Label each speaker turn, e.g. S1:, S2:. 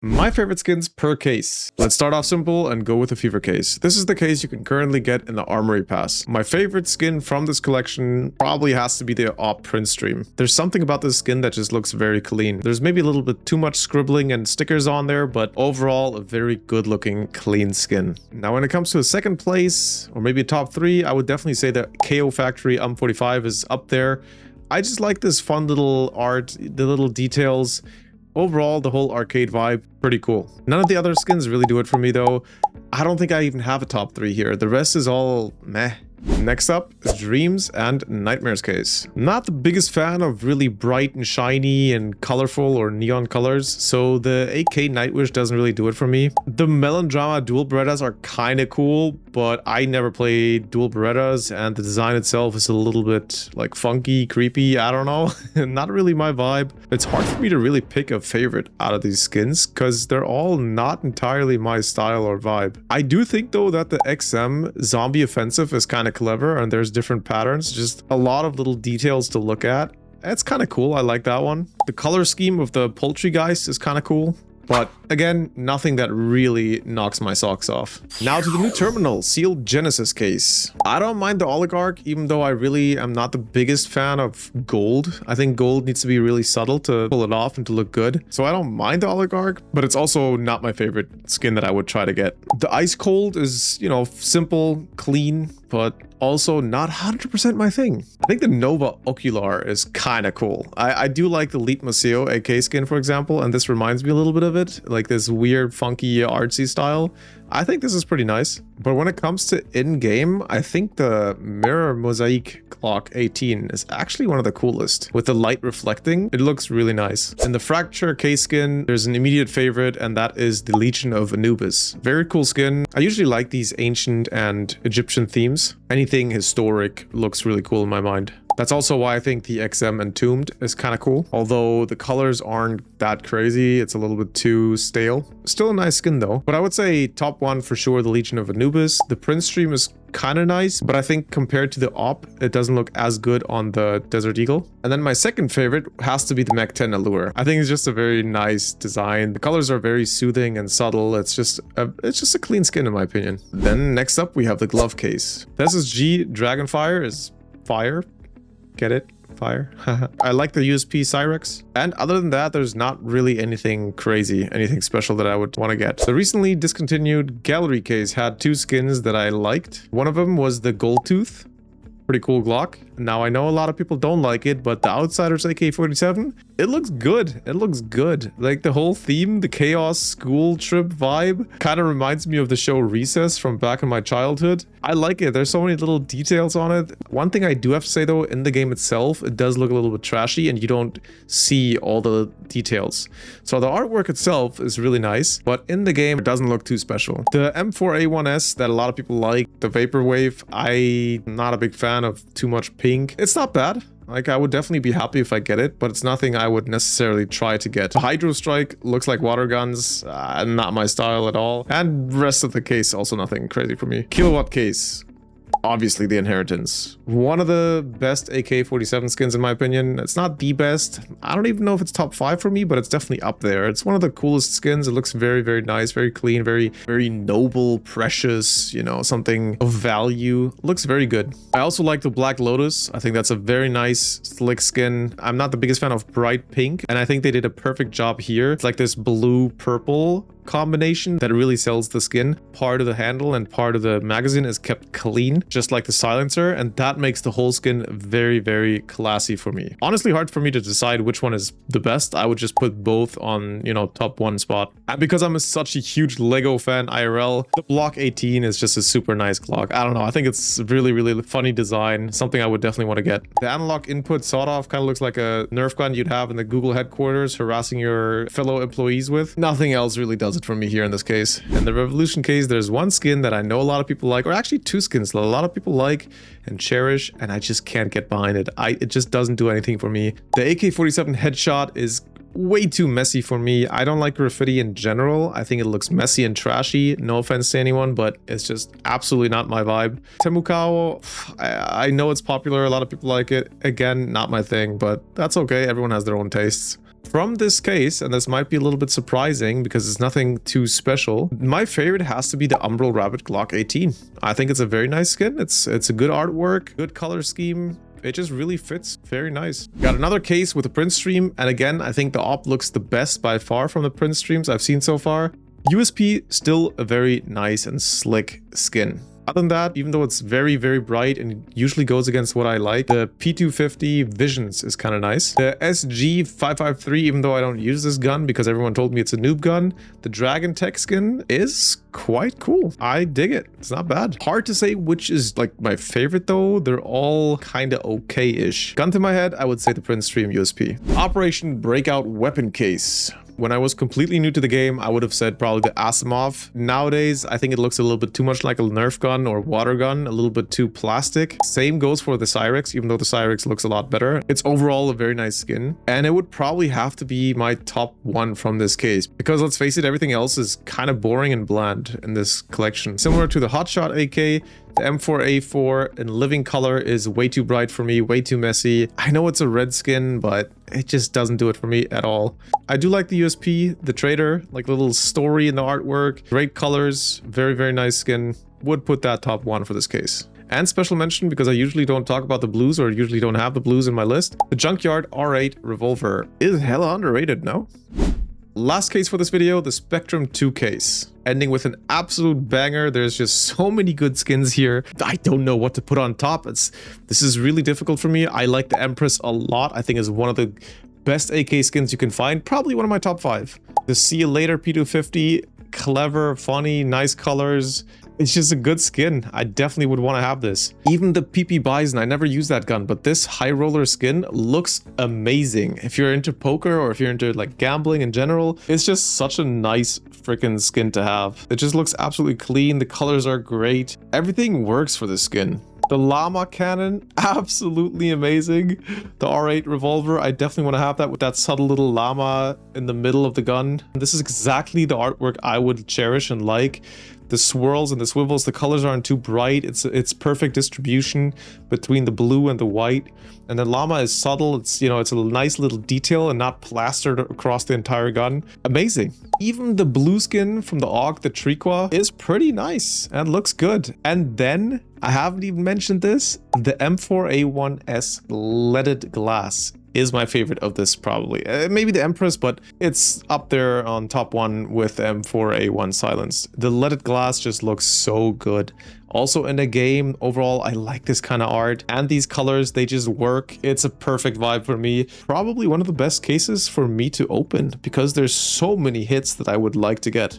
S1: My favorite skins per case. Let's start off simple and go with the Fever case. This is the case you can currently get in the Armory Pass. My favorite skin from this collection probably has to be the Op Print Stream. There's something about this skin that just looks very clean. There's maybe a little bit too much scribbling and stickers on there, but overall a very good looking clean skin. Now when it comes to a second place, or maybe a top 3, I would definitely say the KO Factory 45 is up there. I just like this fun little art, the little details. Overall, the whole arcade vibe, pretty cool. None of the other skins really do it for me though. I don't think I even have a top 3 here. The rest is all meh. Next up is Dreams and Nightmares case. Not the biggest fan of really bright and shiny and colorful or neon colors, so the AK Nightwish doesn't really do it for me. The Melodrama dual Berettas are kind of cool, but I never played dual Berettas and the design itself is a little bit like funky, creepy, I don't know. Not really my vibe. It's hard for me to really pick a favorite out of these skins because they're all not entirely my style or vibe. I do think though that the XM Zombie Offensive is kind of clever and there's different patterns, just a lot of little details to look at. It's kind of cool. I like that one. The color scheme of the Poultrygeist is kind of cool, but again, nothing that really knocks my socks off. Now to the new terminal, Sealed Genesis case. I don't mind the Oligarch, even though I really am not the biggest fan of gold. I think gold needs to be really subtle to pull it off and to look good. So I don't mind the Oligarch, but it's also not my favorite skin that I would try to get. The Ice Cold is, you know, simple, clean, but also not 100% my thing. I think the Nova Ocular is kind of cool. I do like the Leap Museo AK skin, for example, and this reminds me a little bit of it, like this weird, funky, artsy style. I think this is pretty nice. But when it comes to in-game, I think the Mirror Mosaic Clock 18 is actually one of the coolest. With the light reflecting, it looks really nice. In the Fracture case skin, there's an immediate favorite, and that is the Legion of Anubis. Very cool skin. I usually like these ancient and Egyptian themes. Anything historic looks really cool in my mind. That's also why I think the XM Entombed is kind of cool. Although the colors aren't that crazy, it's a little bit too stale. Still a nice skin though. But I would say top 1 for sure, the Legion of Anubis. The Prince Stream is kind of nice, but I think compared to the Op, it doesn't look as good on the Desert Eagle. And then my second favorite has to be the Mech 10 Allure. I think it's just a very nice design. The colors are very soothing and subtle. It's just a clean skin in my opinion. Then next up we have the Glove case. The SSG Dragonfire is fire. Get it? Fire. I like the USP Cyrex. And other than that, there's not really anything crazy, anything special that I would want to get. The recently discontinued Gallery case had 2 skins that I liked. One of them was the Gold Tooth. Pretty cool Glock. Now I know a lot of people don't like it, but the Outsiders AK-47, it looks good. It looks good. Like the whole theme, the chaos school trip vibe, kind of reminds me of the show Recess from back in my childhood. I like it. There's so many little details on it. One thing I do have to say though, in the game itself, it does look a little bit trashy and you don't see all the details. So the artwork itself is really nice, but in the game, it doesn't look too special. The M4A1S that a lot of people like, the Vaporwave, I'm not a big fan of too much pink. It's not bad. Like, I would definitely be happy if I get it, but it's nothing I would necessarily try to get. The Hydro Strike looks like water guns, not my style at all. And rest of the case, also nothing crazy for me. Kilowatt Case. Obviously the Inheritance. One of the best AK-47 skins in my opinion. It's not the best. I don't even know if it's top 5 for me, but it's definitely up there. It's one of the coolest skins. It looks very, very nice, very clean, very, very noble, precious, you know, something of value. Looks very good. I also like the Black Lotus. I think that's a very nice, slick skin. I'm not the biggest fan of bright pink, and I think they did a perfect job here. It's like this blue-purple combination that really sells the skin. Part of the handle and part of the magazine is kept clean, just like the silencer, and that makes the whole skin very, very classy for me. Honestly, hard for me to decide which one is the best. I would just put both on, you know, top 1 spot. And because I'm such a huge Lego fan IRL, the Block 18 is just a super nice Glock. I don't know, I think it's really, really funny design, something I would definitely want to get. The analog input sawed-off kind of looks like a Nerf gun you'd have in the Google headquarters harassing your fellow employees with. Nothing else really does it for me here in this case. In the Revolution case, there's one skin that I know a lot of people like, or actually 2 skins that a lot of people like and cherish, and I just can't get behind it. It just doesn't do anything for me. The AK-47 headshot is way too messy for me. I don't like graffiti in general. I think it looks messy and trashy. No offense to anyone, but it's just absolutely not my vibe. Temukao, I know it's popular. A lot of people like it. Again, not my thing, but that's okay. Everyone has their own tastes. From this case, and this might be a little bit surprising because it's nothing too special, my favorite has to be the Umbral Rabbit Glock 18. I think it's a very nice skin. It's a good artwork, good color scheme. It just really fits very nice. Got another case with a print stream, and again, I think the op looks the best by far from the print streams I've seen so far. USP, still a very nice and slick skin. Other than that, even though it's very, very bright and usually goes against what I like, the P250 Visions is kind of nice. The SG553, even though I don't use this gun because everyone told me it's a noob gun, the Dragon Tech skin is quite cool. I dig it. It's not bad. Hard to say which is like my favorite though. They're all kind of okay-ish. Gun to my head, I would say the Print Stream USP. Operation Breakout Weapon Case. When I was completely new to the game, I would have said probably the Asimov. Nowadays, I think it looks a little bit too much like a Nerf gun or water gun, a little bit too plastic. Same goes for the Cyrex, even though the Cyrex looks a lot better. It's overall a very nice skin, and it would probably have to be my top one from this case, because let's face it, everything else is kind of boring and bland in this collection. Similar to the Hotshot AK, the M4A4 in living color is way too bright for me, way too messy. I know it's a red skin, but it just doesn't do it for me at all. I do like the USP, the Trader, like a little story in the artwork, great colors, very, very nice skin. Would put that top one for this case. And special mention, because I usually don't talk about the blues or usually don't have the blues in my list, the Junkyard R8 Revolver is hella underrated, no? Last case for this video, the Spectrum 2 case. Ending with an absolute banger. There's just so many good skins here. I don't know what to put on top. This is really difficult for me. I like the Empress a lot. I think it's one of the best AK skins you can find. Probably one of my top 5. The See You Later P250, clever, funny, nice colors. It's just a good skin. I definitely would want to have this. Even the PP Bison, I never use that gun, but this high roller skin looks amazing. If you're into poker or if you're into like gambling in general, it's just such a nice freaking skin to have. It just looks absolutely clean. The colors are great. Everything works for this skin. The Llama Cannon, absolutely amazing. The R8 Revolver, I definitely want to have that with that subtle little llama in the middle of the gun. This is exactly the artwork I would cherish and like. The swirls and the swivels, the colors aren't too bright. It's perfect distribution between the blue and the white. And the llama is subtle. It's, you know, it's a nice little detail and not plastered across the entire gun. Amazing. Even the blue skin from the AUG, the Triqua, is pretty nice and looks good. And then, I haven't even mentioned this, the M4A1S leaded glass is my favorite of this probably. Maybe the Empress, but it's up there on top one with M4A1 Silenced. The leaded glass just looks so good. Also in the game, overall, I like this kind of art and these colors, they just work. It's a perfect vibe for me. Probably one of the best cases for me to open because there's so many hits that I would like to get.